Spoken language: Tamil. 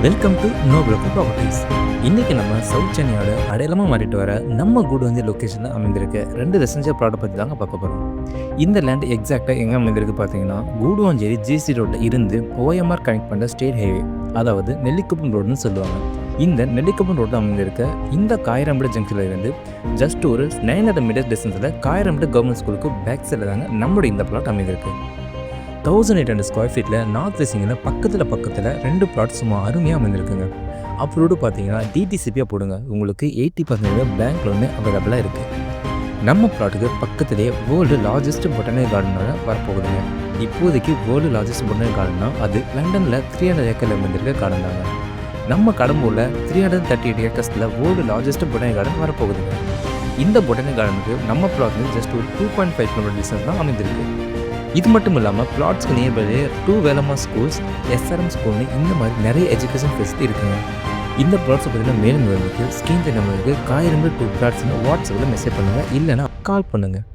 Welcome to know broker properties. இன்றைக்கி நம்ம சவுத் சென்னையோட அடையாளமாக மாறிட்டு வர நம்ம கூடுவந்தி லொக்கேஷனில் அமைந்திருக்க 2 ரெசிடென்ஷியல் ப்ளாட்டை பற்றி தாங்க பார்க்க போகிறோம். இந்த லேண்ட் எக்ஸாக்டாக எங்கே அமைந்திருக்கு பார்த்தீங்கன்னா, கூடுவாஞ்சேரி ஜிசி ரோட்டில் இருந்து ஓஎம்ஆர் கனெக்ட் பண்ணுற ஸ்டேட் ஹைவே, அதாவது நெல்லிக்குப்பம் ரோடுன்னு சொல்லுவாங்க. இந்த நெல்லிக்குப்பம் ரோட்டில் அமைந்திருக்க இந்த காயிரம்பேடு ஜங்ஷனில் இருந்து ஜஸ்ட் ஒரு 900 மீட்டர் டிஸ்டன்ஸில் காயிரம்பேடு கவர்மெண்ட் ஸ்கூலுக்கு பேக் சைடில் தாங்க நம்மளுடைய இந்த பிளாட் அமைந்திருக்கு. 1800 ஸ்கொயர் ஃபீட்டில் நார்த் வெஸ்டிங்கில் பக்கத்தில் 2 பிளாட் சும்மா அருமையாக அமைந்திருக்குங்க. அப்ரோடு பார்த்தீங்கன்னா டிடிசிபியாக போடுங்க, உங்களுக்கு 80% பேங்க் லோனு அவைலபிளாக இருக்குது. நம்ம பிளாட்டுக்கு பக்கத்துலேயே வேர்ல்டு லார்ஜஸ்ட் பொட்டானிக்கல் கார்டனோட வரப்போகுதுங்க. இப்போதைக்கு வேர்ல்டு லார்ஜஸ்ட் பொட்டானிக்கல் கார்டன்னா அது லண்டனில் 300 ஏக்கரில் அமைந்திருக்க கார்டன் தாங்க. நம்ம கடம்பூரில் 338 ஏக்கர்ஸில் வேர்ல்டு லார்ஜஸ்ட் பொட்டானிக்கல் கார்டன் வரப்போகுதுங்க. இந்த பொட்டானிக்கல் கார்டனுக்கு நம்ம பிளாட் ஜஸ்ட் ஒரு 2.5 கிலோமீட்டர் டிஸ்டன்ஸ் தான் அமைந்திருக்கு. இது மட்டும் இல்லாமல் பிளாட்ஸ்க்கு நியர்பைலே 2 வேலம்மா ஸ்கூல்ஸ், எஸ்ஆர்எம் ஸ்கூல்னு இந்த மாதிரி நிறைய எஜுகேஷன் ஃபெசிலிட்டி இருக்குங்க. இந்த பிளாட்ஸை பற்றின மேலும் விவரங்களுக்கு ஸ்க்ரீன் நம்பருக்கு காயிரம்பேடு 2 பிளாட்ஸ்னு வாட்ஸ்அப்பில் மெசேஜ் பண்ணுங்கள், இல்லைனா கால் பண்ணுங்கள்.